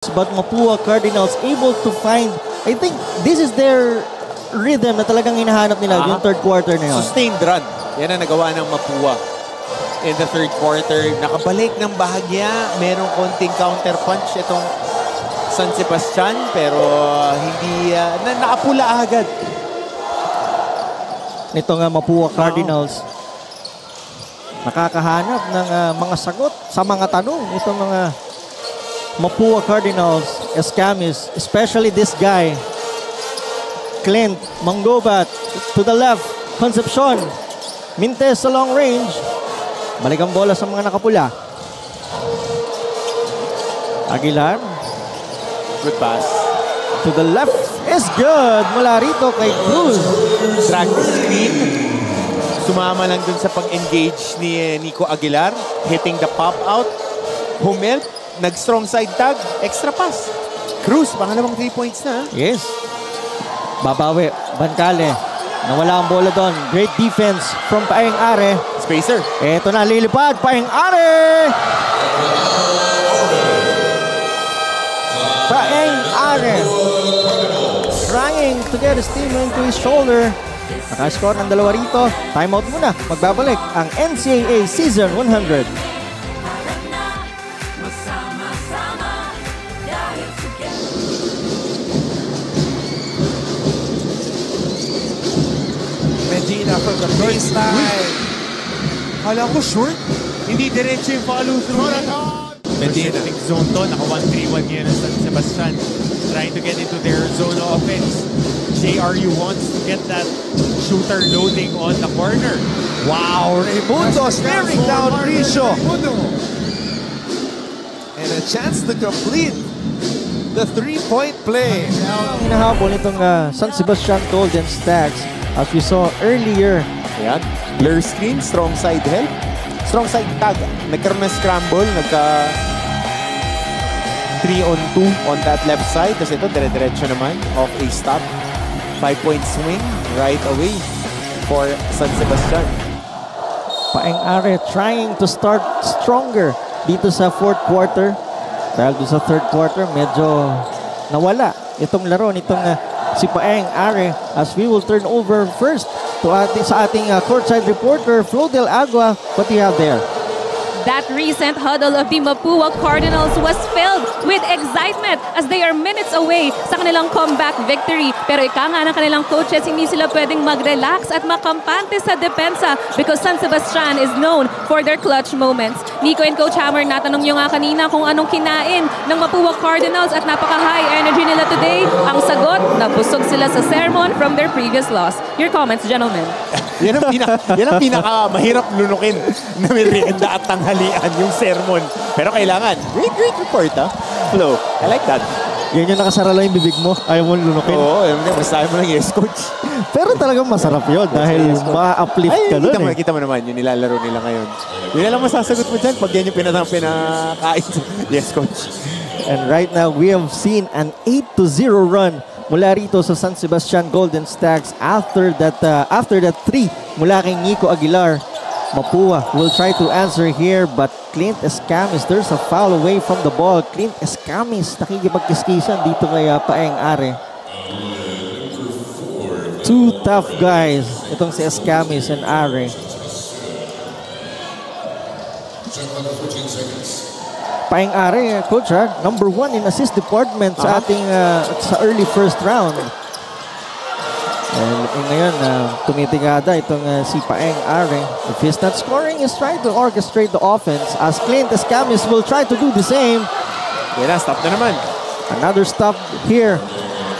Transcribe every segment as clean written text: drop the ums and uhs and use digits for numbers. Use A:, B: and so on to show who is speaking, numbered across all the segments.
A: But Mapua Cardinals able to find, I think this is their rhythm na talagang hinahanap nila yung third quarter na yun.
B: Sustained run. Yan ang nagawa ng Mapua in the third quarter. Nakabalik ng bahagya. Merong konting counter punch itong San Sebastian pero hindi nakapula agad.
A: Nito nga Mapua Cardinals nakakahanap ng mga sagot sa mga tanong. Itong mga Mapua Cardinals, Escamis, especially this guy, Clint Mangobat to the left, Concepcion, Mintes sa long range, balik ang bola sa mga nakapula. Aguilar,
B: good pass.
A: To the left is good, mula rito kay Cruz.
B: Drag the screen, sumama lang dun sa pag-engage ni Nico Aguilar, hitting the pop out, humel. Nag-strong side tag, extra pass. Cruz, pangalawang 3 points na.
A: Yes. Babawi, Bancale. Nawala ang bola doon. Great defense from Paeng Are.
B: Spacer.
A: Eto na, lilipad. Paeng Are! Paeng Are. Trying to get his team into his shoulder. Nakascore ng dalawa rito. Timeout muna. Magbabalik ang NCAA Season 100.
C: Medina from the baseline. Kala ko short. Hindi diretso yung follow-through. Medina. Zone to. Naka 1-3-1 ngayon ng San Sebastian. Trying to get into their zone offense. JRU wants to get that shooter loading on the corner. Wow. Raimundo staring down Risho. And a chance to complete the three-point play.
A: Hinahabol itong San Sebastian Golden Stags. As we saw earlier.
B: Ayan. Blur screen, strong side help. Strong side tag. Nagkaroon ng scramble. Nagka 3-on-2 on that left side. Tapos ito, dire-diretso naman. Off a stop. 5-point swing right away for San Sebastian.
A: Paeng Are trying to start stronger dito sa fourth quarter. Dahil doon sa third quarter, medyo nawala itong laro nitong si Paeng Are, as we will turn over first to sa ating courtside reporter, Flo Del Agua. What do you have there?
D: That recent huddle of the Mapua Cardinals was filled with excitement as they are minutes away sa kanilang comeback victory. Pero ika nga ng kanilang coaches, hindi sila pwedeng mag-relax at makampante sa depensa because San Sebastian is known for their clutch moments. Nico and Coach Hammer, natanong nyo nga kanina kung anong kinain ng Mapua Cardinals at napaka-high energy nila today. Ang sagot, nabusog sila sa sermon from their previous loss. Your comments, gentlemen.
B: Yan ang pinaka mahirap lunukin na merienda at tanghalian, yung sermon. Pero kailangan. Great report, ha? Flo, I like that.
A: Yan yung nakasara lang yung bibig mo. Ayaw mo lunukin.
B: Oo, basta mo lang yes, coach.
A: Pero talagang masarap yun dahil ma-uplift ka doon.
B: Kita mo naman yung nilalaro nila ngayon. Yun na lang masasagot mo dyan pag yan yung pinakain. Yes, coach.
A: And right now, we have seen an 8-0 run mula rito sa San Sebastian Golden Stags after that 3 mula kay Nico Aguilar. Mapua will try to answer here, but Clint Escamis, there's a foul away from the ball. Clint Escamis nakikipagkiskisan dito kay Paeng Are. Two tough guys itong si Escamis and Are. Paeng Are, coach, number 1 in assist department sa ating sa early first round. And ngayon, tumitigada itong si Paeng Are. If he's not scoring, he's trying to orchestrate the offense as Clint Escamis will try to do the same.
B: Yan na, stop na naman.
A: Another stop here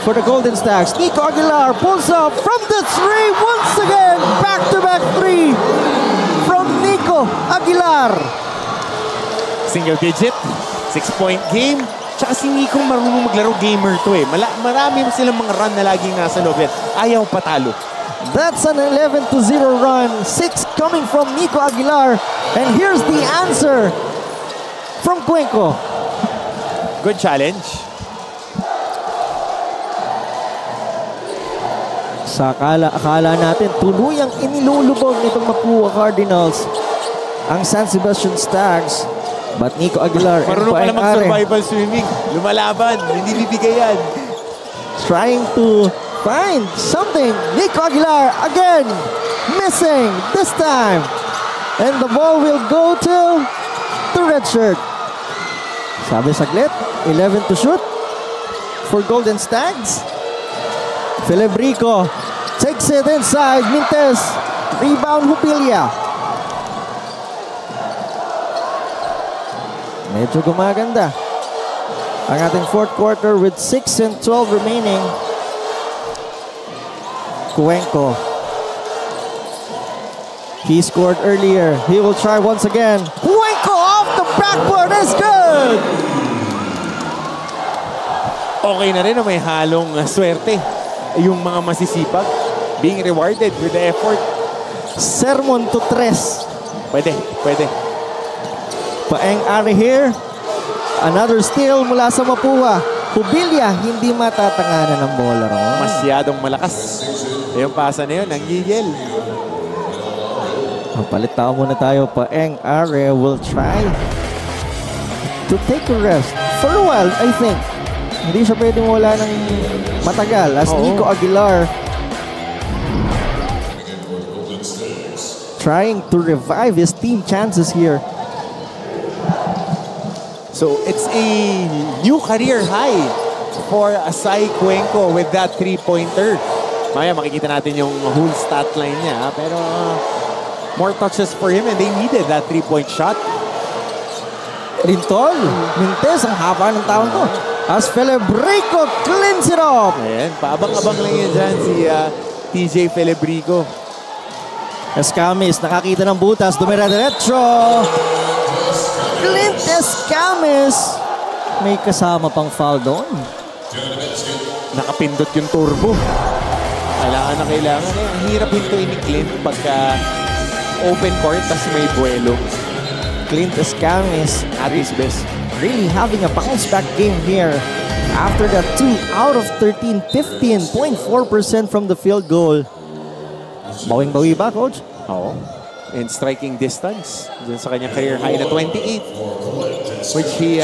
A: for the Golden Stags. Nico Aguilar pulls up from the 3 once again. Back-to-back 3 from Nico Aguilar.
B: Single digit, 6-point game. Tsaka si Nico marunong maglaro, gamer to eh. Marami silang mga run na laging nasa loob yan. Ayaw patalo.
A: That's an 11-0 run. 6 coming from Nico Aguilar. And here's the answer from Cuenco.
B: Good challenge.
A: Sa akala natin, tuluyang inilulubog nitong Mapua Cardinals ang San Sebastian Stags. But Nico Aguilar and
B: Marunong pala
A: Paeng Are
B: mag-survival swimming. Lumalaban. Hindi bibigay yan.
A: trying to find something. Nico Aguilar again missing this time. And the ball will go to the red shirt. Sabi saglit, 11 to shoot for Golden Stags. Felebrico takes it inside. Mintes, rebound Hupilia. Medyo gumaganda ang ating fourth quarter with 6 and 12 remaining. Cuenco. He scored earlier. He will try once again. Cuenco off the backboard is good!
B: Okay na rin na may halong swerte. Yung mga masisipag being rewarded with the effort.
A: Sermon to 3.
B: Pwede.
A: Paeng Are here. Another steal mula sa Mapua. Hubilia hindi matatanganan ng bola ron.
B: Masyadong malakas. Yung pasa na yun, nanggigil.
A: Palit tao muna tayo. Paeng Are will try to take a rest for a while, I think. Hindi siya pwedeng wala ng matagal as Nico Aguilar trying to revive his team chances here.
B: So it's a new career high for Asai Cuenco with that three-pointer. Maya makikita natin yung whole stat line niya. Pero more touches for him and they needed that three-point shot.
A: Rintol, Mintes, ang haba ng taon ko. As Felebrico cleans it up.
B: Ayan, paabang-abang lang yan dyan si TJ Felebrico.
A: Escamis, nakakita ng butas, dumira-diretso. Clint Escamis. May kasama pang foul doon.
B: Nakapindot yung turbo. Kailangan na kailangan. Ang hirap hintuin ni Clint pagka open court tas may buwelo.
A: Clint Escamis
B: At his best.
A: really having a bounce back game here. After that 2 out of 13, 15.4% from the field goal. Bawing-bawi ba, Coach?
B: Oo. And striking distance. Dun sa kanyang career high na 28. Which he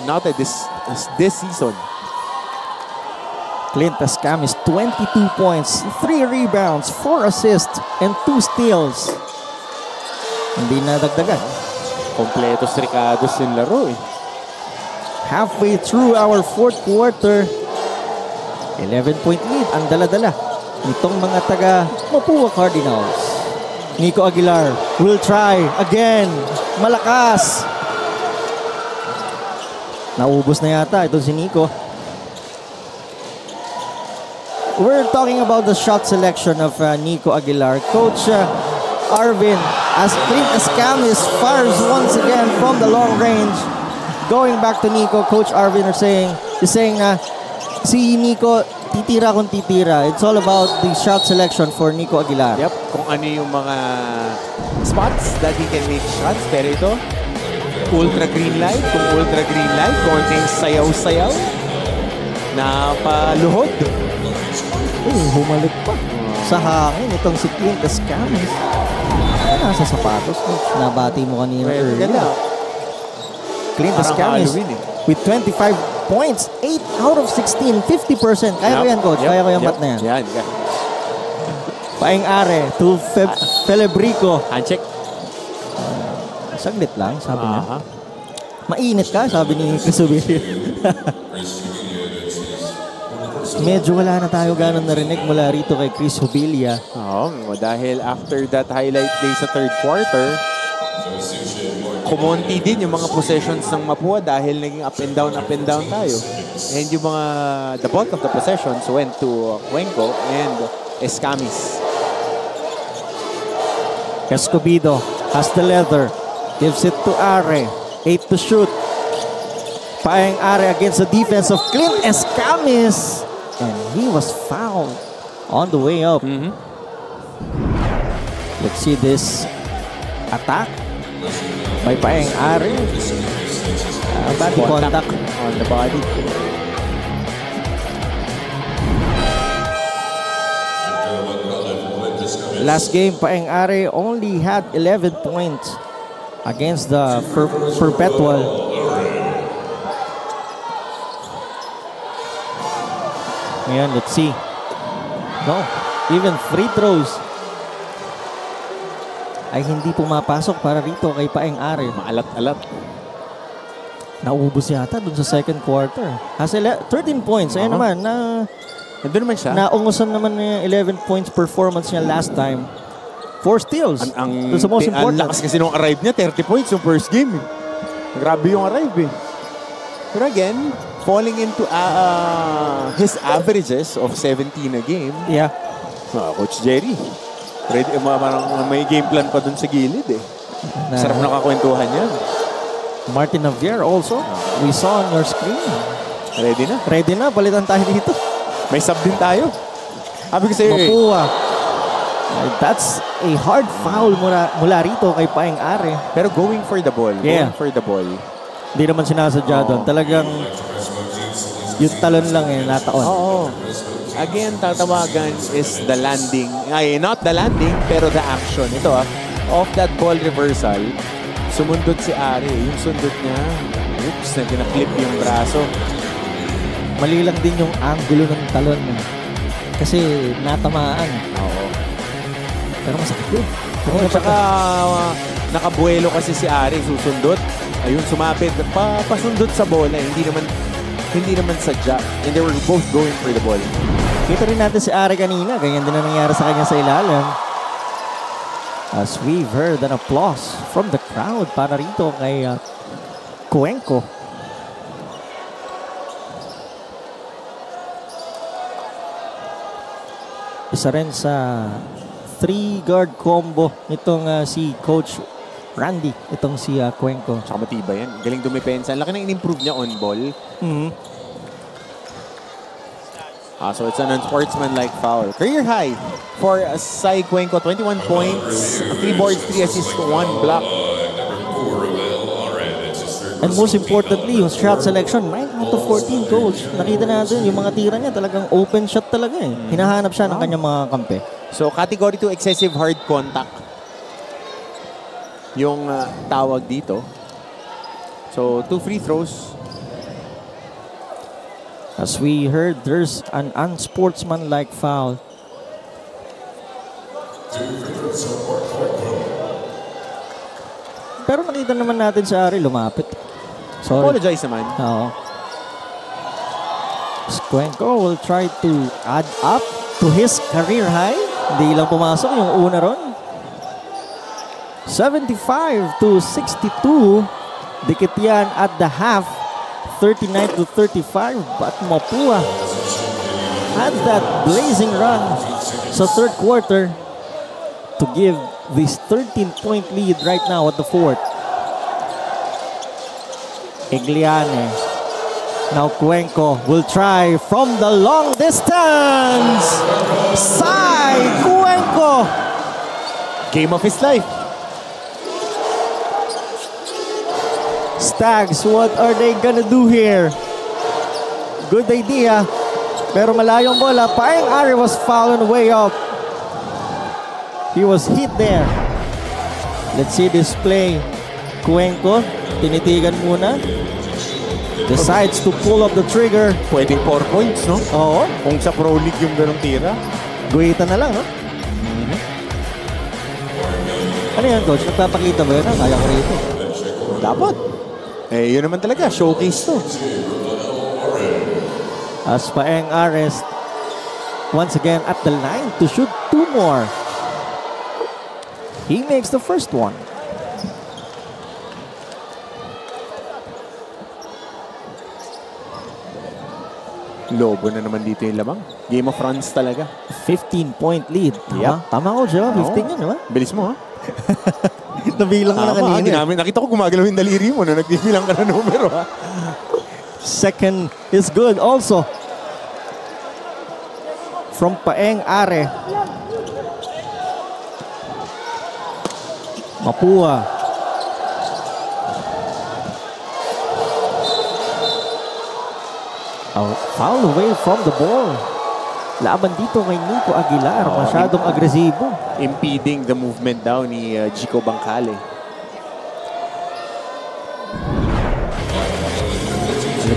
B: noted this season.
A: Clint Escamis, 22 points, 3 rebounds, 4 assists, and 2 steals. Hindi na dagdagan.
B: Kompletos Ricados yung laro eh.
A: Halfway through our fourth quarter, 11-point lead ang dala-dala nitong mga taga Mapua Cardinals. Nico Aguilar will try again. Malakas. Naubos na yata itong si Nico. We're talking about the shot selection of Nico Aguilar. Coach Arvin, as Clint Escamis fires once again from the long range. Going back to Nico, Coach Arvin is saying na si Nico titira kung titira. It's all about the shot selection for Nico Aguilar.
B: Yep, kung ano yung mga spots that he can make shots. Pero ito, ultra green light. Kung ultra green light, konting sayaw-sayaw. Napaluhod.
A: Humalik pa sa hangin itong si Clint Escamis. Nasa sapatos. Nabati mo kanina earlier.
B: Ganda.
A: Clint
B: Parang
A: Escamis
B: Halloween eh.
A: with 25 points, 8 out of 16, 50%. Kaya ko yan, Coach. Kaya ko yung mat na yan.
B: Yan.
A: Paeng Are to Felebrico.
B: Handcheck.
A: Saglit lang, sabi niya. Mainit ka, sabi ni Chris Ubilia. Medyo wala na tayo ganun narinig mula rito kay Chris Hubilia.
B: Oo, dahil after that highlight play sa third quarter, kumonti din yung mga possessions ng Mapua dahil naging up and down tayo. And yung mga, the bulk of the possessions went to Cuenco and Escamis.
A: Escobedo has the leather. Gives it to Are. 8 to shoot. Paeng Are against the defense of Clint Escamis. And he was fouled on the way up. Let's see this attack by Paeng Are. Body contact
B: on the body.
A: Last game, Paeng Are only had 11 points against the Perpetual. Ngayon, let's see. No, even free throws ay hindi pumapasok para rito kay Paeng Are.
B: Maalat-alat.
A: Naubos yata dun sa second quarter. Has 13 points. Ayun naman,
B: Nandun naman siya.
A: naungusan naman yung 11 points performance niya last time. 4 steals. Dun sa most
B: Ang
A: important.
B: lakas kasi nung arrive niya, 30 points yung first game. Grabe yung arrive eh. Pero again, falling into his averages of 17 a game.
A: Yeah.
B: Coach Jerry, ready, parang may game plan pa dun sa gilid eh. Sarap nakakwentuhan yan.
A: Martin Javier also. We saw on your screen.
B: Ready na.
A: Ready na. Palitan tayo dito.
B: May sub din tayo. Sabi ko sa'yo eh.
A: Mapua. That's a hard foul mula rito kay Paeng Are.
B: Pero going for the ball.
A: Yeah.
B: Going for the ball.
A: Hindi naman sinasadya doon. Talagang yung talon lang eh, nataon.
B: Oo. Again, tatawagan is the landing. Ay, not the landing, pero the action. Ito off that ball reversal, sumundot si Are. Yung sundot niya, oops, na pinaklip yung braso.
A: Mali lang din yung angulo ng talon. Kasi natamaan.
B: Oo.
A: Pero masakit yun.
B: Tsaka nakabuelo kasi si Are, susundot. Ayun, sumapit. Pasundot sa bola. Hindi naman sadya. And they were both going for the ball.
A: Kita rin natin si Are kanina. Ganyan din na nangyari sa kanya sa ilalim. As we've heard an applause from the crowd para rito kay Cuenco. Isa rin sa 3-guard combo nitong si Coach Randy. Itong si Cuenco.
B: Tsaka matibay yan. Galing dumipensa. Ang laki na in-improve niya on ball. So it's an unsportsmanlike foul. Career high for Sai Cuenco. 21 points, 3 boards, 3 assists, 1 block.
A: And most importantly, yung shot selection, 9 out of 14, Coach. Nakita natin, yung mga tira niya talagang open shot talaga eh. Hinahanap siya ng kanyang mga kampe.
B: So category 2, excessive hard contact. Yung tawag dito. So 2 free throws.
A: As we heard, there's an unsportsmanlike foul. Pero nakita naman natin si Ari lumapit. Sorry.
B: Apologize naman.
A: Oo. Cuenco will try to add up to his career high. Hindi lang pumasok yung una ron. 75-62. Dikit yan at the half. 39-35. But Mapua had that blazing run sa third quarter to give this 13-point lead right now at the fourth. Egliane. Now Cuenco will try from the long distance. Sai Cuenco.
B: Game of his life.
A: Stags, what are they gonna do here? Good idea. Pero malayong bola. Paeng Are was fouled way up. He was hit there. Let's see this play. Cuenco, tinitigan muna. Decides to pull up the trigger.
B: Pwedeng 4 points, no?
A: Oo.
B: Kung sa Pro League yung ganong tira.
A: Guhitan na lang, no? Ano yan, Coach? Nagpapakita ba yun? Kaya ko rito.
B: Dapat. Eh, yun naman talaga. Showcase to.
A: As Paeng Are once again at the line to shoot 2 more. He makes the first one.
B: Lobo na naman dito yung lamang. Game of runs talaga.
A: 15-point lead.
B: Yep.
A: Tama ko, diba? 15 yun, diba?
B: Bilis mo, ha?
A: Nabilang ko na kanina.
B: Nakita ko gumagalaw yung daliri mo na nagbibilang ka na numero, ha?
A: Second is good also. From Paeng Are. Mapua. Foul away from the ball. Laban dito kay Nico Aguilar. Masyadong agresibo.
B: Impeding the movement daw ni Chico Bancale.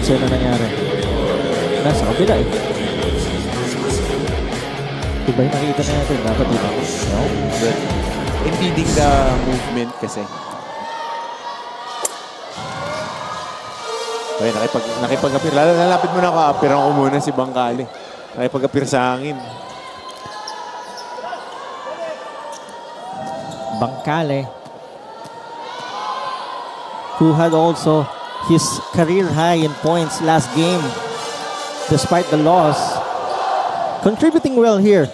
A: eksena nangyari. Nasa kabila eh. Iba yung nakita na natin. Dapat dito. No?
B: But impeding the movement kasi. Okay, nakipag-appear. Lalapit mo na ka-appearan ko muna si Bangkale. Nakipag-appear sa akin.
A: Bangkale, who had also his career high in points last game despite the loss, contributing well here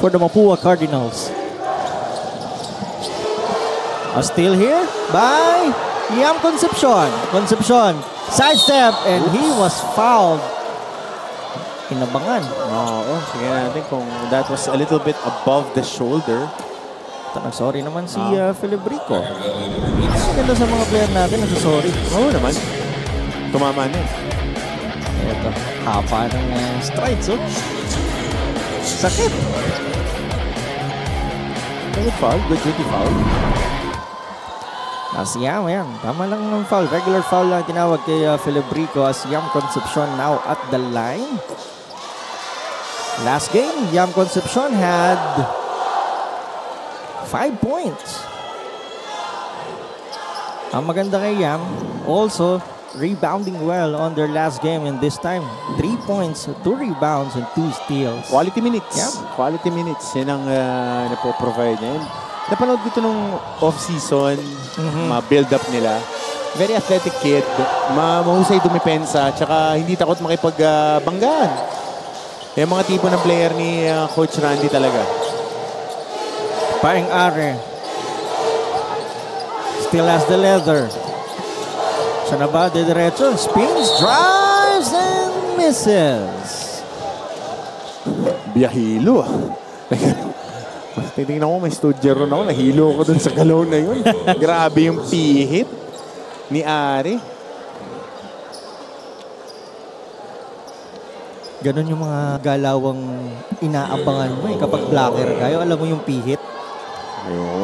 A: for the Mapua Cardinals. Still here by Yam Concepcion. Concepcion sidestep and he was fouled. Inabangan.
B: Oo, sige natin kung that was a little bit above the shoulder.
A: Nag-sorry naman si Philip Rico. Maganda sa mga player natin, nag-sorry.
B: Oo naman. Tumama na.
A: Ito, hapa ng strides, oh. Sakit.
B: Good foul, good duty foul.
A: As Yam, ayan. Tama lang ng foul. Regular foul lang tinawag kay Philip Rico as Yam Concepcion now at the line. Last game, Yam Concepcion had 5 points. Ang maganda kay Yam, also rebounding well on their last game, and this time 3 points, 2 rebounds, and 2 steals.
B: Quality minutes.
A: Yeah.
B: Quality minutes. Yan ang napoprovide niya. Napanood ko ito nung off-season, ma-build up nila. Very athletic kid, mahusay dumipensa, tsaka hindi takot makipagbanggaan. Yung mga tipo ng player ni Coach Randy talaga.
A: Paring Are still has the leather. Siya na ba? Diretso. Spins, drives, and misses.
B: Biyahilo. Titingnan ko, may studio ron ako. Nahilo ko dun sa galaw na yun. Grabe yung pihit ni Are.
A: Ganon yung mga galawang inaabangan mo eh. Kapag blocker kayo, alam mo yung pihit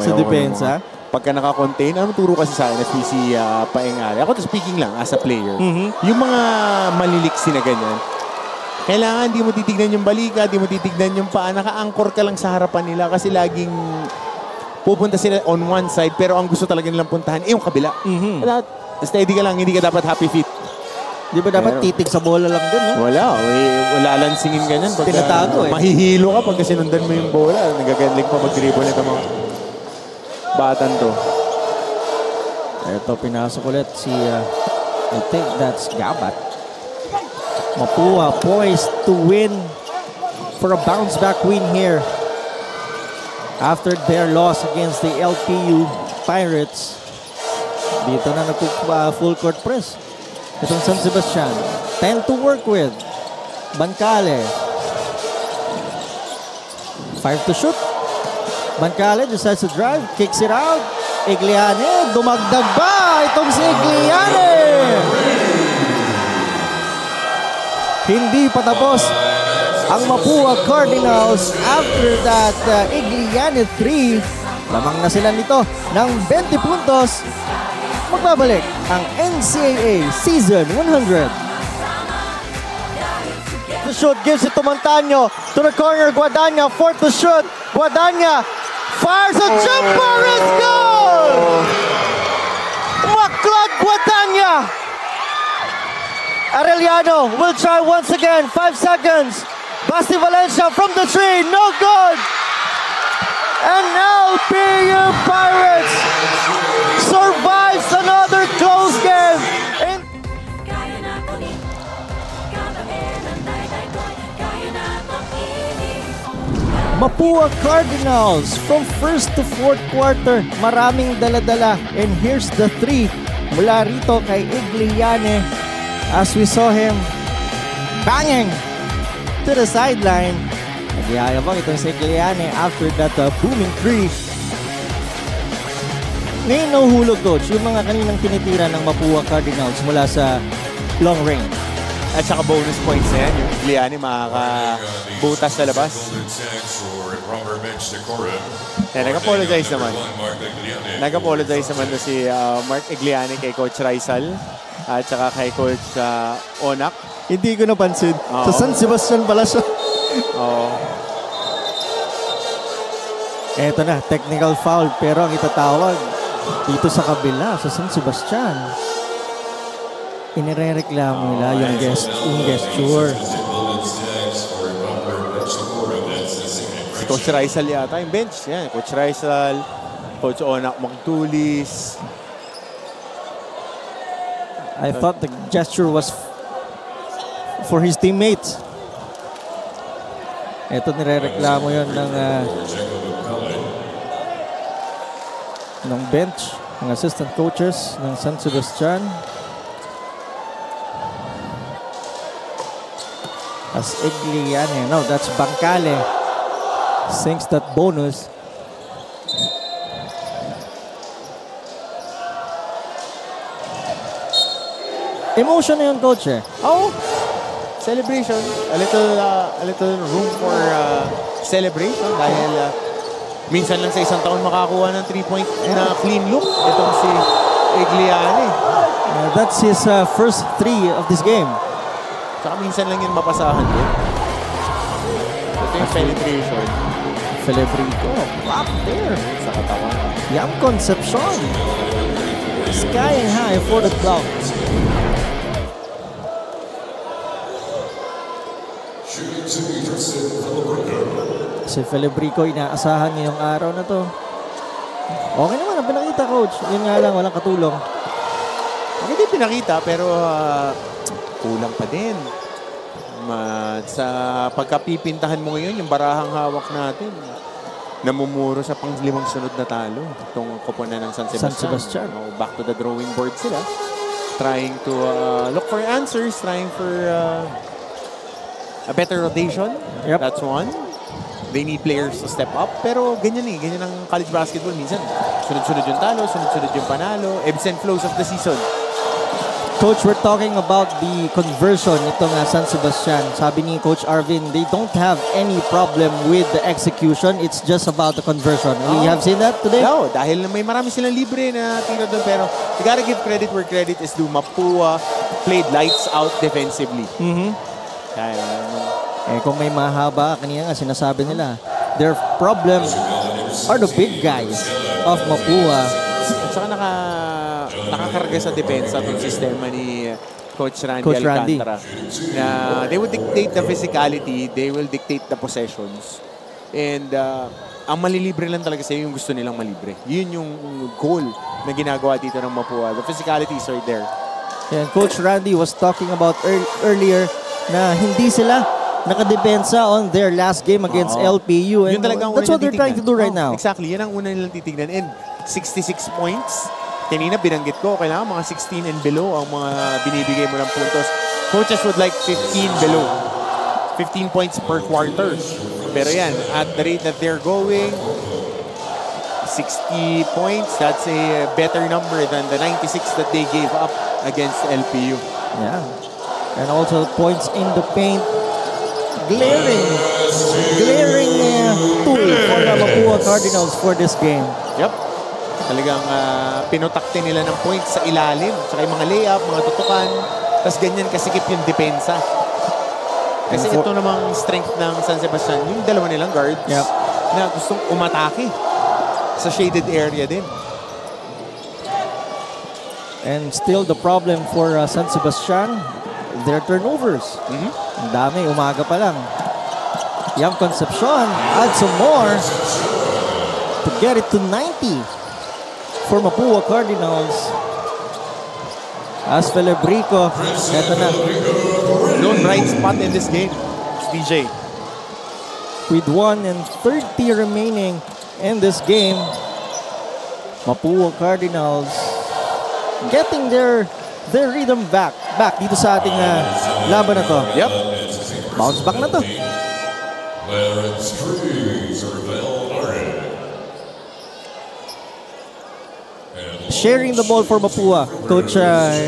A: sa depensa.
B: Pagka naka-contain, turo kasi sa akin na si Paeng Are. Ako speaking lang as a player. Yung mga maliliksi na ganyan, kailangan di mo titignan yung balika, di mo titignan yung paa, naka-anchor ka lang sa harapan nila kasi laging pupunta sila on one side pero ang gusto talaga nilang puntahan yung kabila. Steady ka lang, hindi ka dapat happy feet.
A: Di ba dapat titig sa bola lang din, no?
B: Wala lansingin ganyan.
A: Tinatago eh.
B: Mahihilo ka pag sinundan mo yung bola. Nagagaling pa mag-dribble nito mga batan to.
A: Ito, pinasok ulit si, I think that's Gabat. Mapua poised to win for a bounce-back win here after their loss against the LPU Pirates. Dito na full court press. Itong San Sebastian. 10 to work with. Bangkale. 5 to shoot. Bangkale decides to drive. Kicks it out. Igliane. Dumagdag ba? Itong si Igliane. Hindi pa tapos ang Mapua Cardinals after that Igliane 3. Lamang na sila nito ng 20 puntos. Magbabalik ang NCAA Season 100. The shoot gives it to Montaño. To the corner, Guadagna. 4 to shoot. Guadagna fires a jumper. It's good! Maclad Guadagna. Arellano will try once again. 5 seconds. Basti Valencia from the tree. No good. And LPU Pirates survives another close game. Mapua Cardinals from first to fourth quarter. Maraming dala-dala. And here's the 3 mula rito kay Igliane as we saw him banging to the sideline. Nagyayabang itong si Igliane after that booming 3. Ngayon nahuhulog, Coach, yung mga kaninang tinitira ng Mapua Cardinals mula sa long range.
B: At saka bonus points na yan. Yung Igliane makakabutas sa labas. Nag-apologize naman. Nag-apologize naman si Mark Igliane kay Coach Rizal. At saka kay Coach Onak.
A: Hindi ko napansin.
B: Oo.
A: Sa San Sebastian pala siya.
B: Oo.
A: Eto na, technical foul. Pero ang itatawag dito sa kabila, sa San Sebastian. Inirereklamo nila yung gesture.
B: Si Coach Rizal yata yung bench. Yan, Coach Rizal, Coach Onak Magtulis.
A: I thought the gesture was for his teammates. Ito, nirereklamo yun ng bench, ng assistant coaches ng San Sebastian. As Igliane, no, that's Bancale. Sinks that bonus. Emotion na yun, coach eh.
B: Oh, celebration. A little room for celebration dahil minsan lang sa isang taon makakuha ng 3-point na clean look. Itong si Igliane.
A: That's his first 3 of this game.
B: Saka minsan lang yun mapasahan din. Ito yung penetration.
A: Celebrito. Up there.
B: Sa katawan.
A: Yam Concepcion. Sky high for the block. Si Felibrico, inaasahan ngayong araw na to. Okay naman, ang pinakita, coach. Yun nga lang, walang katulong.
B: Hindi pinakita, pero kulang pa din. Sa pagkapipintahan mo ngayon, yung barahang hawak natin, namumuro sa pang-limang sunod na talo. Itong koponan ng San Sebastian. Back to the drawing board sila. Trying to look for answers, trying for a better rotation.
A: Yep.
B: That's one. They need players to step up. Pero ganyan ang college basketball minsan. Sunod-sunod yung talo, sunod-sunod yung panalo. Ebbs and flows of the season.
A: Coach, we're talking about the conversion itong San Sebastian. Sabi ni Coach Arvin, they don't have any problem with the execution. It's just about the conversion. We have seen that today?
B: No, dahil may marami silang libre na tira doon. Pero you gotta give credit where credit is due. Mapua played lights out defensively.
A: Kung may mahaba, kanina nga sinasabi nila, their problem are the big guys of Mapua.
B: At saka nakakarga sa depensa itong sistema ni Coach Randy Alcantara. Na they will dictate the physicality, they will dictate the possessions. And ang malilibre lang talaga sa'yo yung gusto nilang malibre. Yun yung goal na ginagawa dito ng Mapua. The physicality is right there.
A: And Coach Randy was talking about earlier na hindi sila nakadepensa on their last game against LPU. And that's what they're trying to do right now.
B: Exactly. Yan ang una nilang titignan. And 66 points. Kanina binanggit ko, kailangan mga 16 and below ang mga binibigay mo ng puntos. Coaches would like 15 below. 15 points per quarter. Pero yan, at the rate that they're going, 60 points, that's a better number than the 96 that they gave up against LPU.
A: Yeah. And also points in the paint. Glaring tool for the Mapua Cardinals for this game.
B: Yep. Talagang pinutakte nila ng points sa ilalim. Tsaka yung mga layup, mga tutukan. Tapos ganyan kasikip yung depensa. Kasi ito namang strength ng San Sebastian, yung dalawa nilang guards na gustong umatake sa shaded area din.
A: And still the problem for San Sebastian, their turnovers. Ang dami, umaga pa lang. Yam Concepcion adds some more to get it to 90 for Mapua Cardinals. As Felibrico, eto na.
B: No bright spot in this game. It's DJ.
A: With 1:30 remaining in this game, Mapua Cardinals getting their rhythm back dito sa ating laban na to.
B: Yep.
A: Bounce back na to. Sharing the ball for Mapua, Coach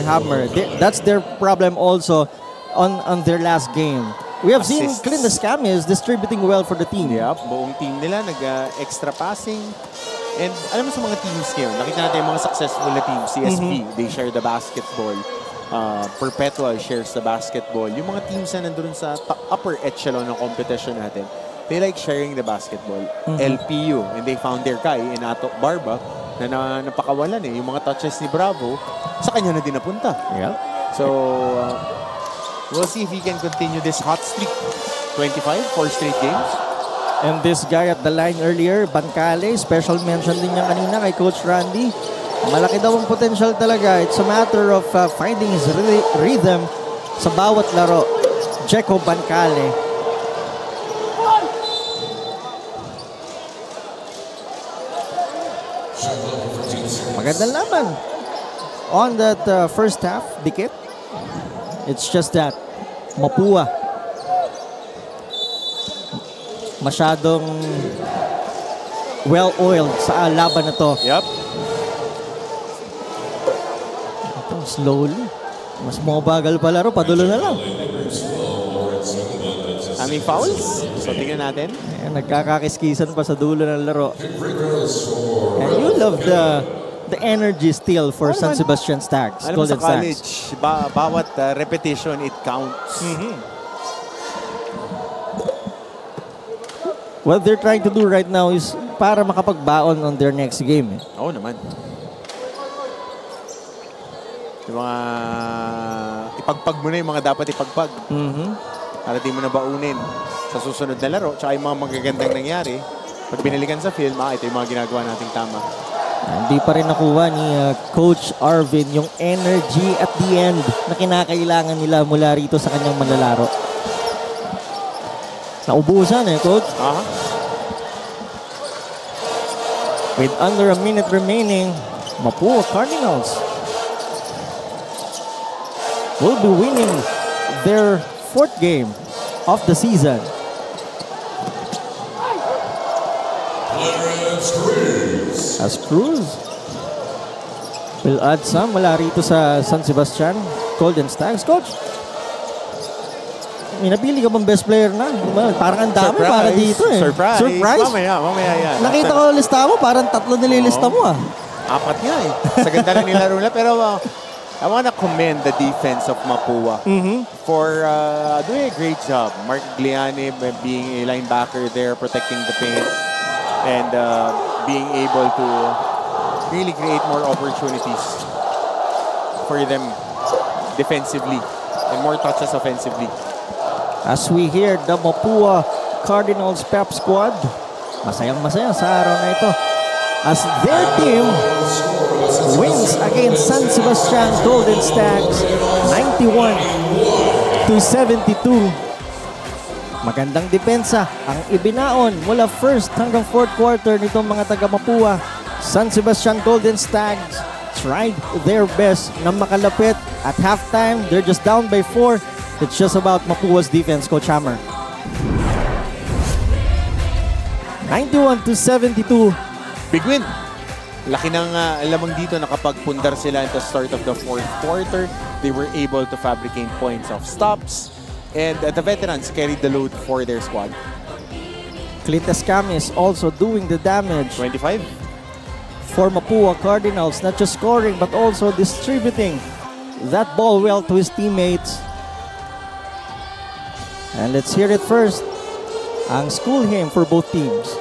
A: Hammer. That's their problem also on their last game. We have seen Clint Escamis distributing well for the team.
B: Yep, buong team nila nag-extra passing. And alam mo sa mga teams ngayon, nakita natin yung mga successful na teams, CSP, they share the basketball. Perpetual shares the basketball. Yung mga teams na nandun sa upper echelon ng competition natin, they like sharing the basketball. LPU, and they found their guy in Ato Barba na napakawalan eh. Yung mga touches ni Bravo, sa kanya na din napunta.
A: Yeah.
B: So, we'll see if he can continue this hot streak. 25, 4 straight games.
A: And this guy at the line earlier, Bancale, special mention din niya kanina kay Coach Randy. Malaki daw ang potential talaga. It's a matter of finding his rhythm sa bawat laro. Jeco Bancale. Magandang laban. On that first half, dikit. It's just that Mapua masyadong well-oiled sa laban na to.
B: Yep.
A: Ito, slowly. Mas mabagal pa laro, padulo na lang.
B: Aming fouls. So, tingnan natin.
A: Ayan, nagkakakiskisan pa sa dulo ng laro. And you love the energy still for San Sebastian Stags.
B: Alam mo sa
A: Golden Stags.
B: college, bawat repetition, it counts.
A: What they're trying to do right now is para makapagbaon on their next game.
B: Oo naman. Yung mga ipagpag mo na yung mga dapat ipagpag. Para di mo na baunin sa susunod na laro. Tsaka yung mga magagandang nangyari, pag binalikan sa film, ito yung mga ginagawa nating tama.
A: Hindi pa rin nakuha ni Coach Arvin yung energy at the end na kinakailangan nila mula rito sa kanyang manlalaro. Naubusan Coach. With under a minute remaining, Mapua Cardinals will be winning their 4th game of the season. As Cruz will add some mula rito sa San Sebastian Golden Stags. Coach, may napili ka bang best player na? Parang ang dami para dito
B: Surprise! Mamaya yan.
A: Nakita ko lista mo, parang 3 nililista mo
B: 4 nga eh. Sa ganda lang nilaro na. Pero I wanna commend the defense of Mapua for doing a great job. Mark Gliani being a linebacker there, protecting the paint, and being able to really create more opportunities for them defensively and more touches offensively.
A: As we hear the Mapua Cardinals pep squad, masayang-masaya sa araw na ito as their team wins against San Sebastian Golden Stags 91-72. Magandang depensa ang ibinaon mula first hanggang 4th quarter nitong mga taga Mapua. San Sebastian Golden Stags tried their best na makalapit. At halftime, they're just down by 4. It's just about Mapua's defense, Coach Hammer. 91-72.
B: Big win. Laki ng lamang dito na kapag pundar sila at the start of the 4th quarter, they were able to fabricate points of stops. And the veterans carried the load for their squad.
A: Clint Escami is also doing the damage
B: 25.
A: for Mapua Cardinals. Not just scoring, but also distributing that ball well to his teammates. And let's hear it first. Ang school hymn for both teams.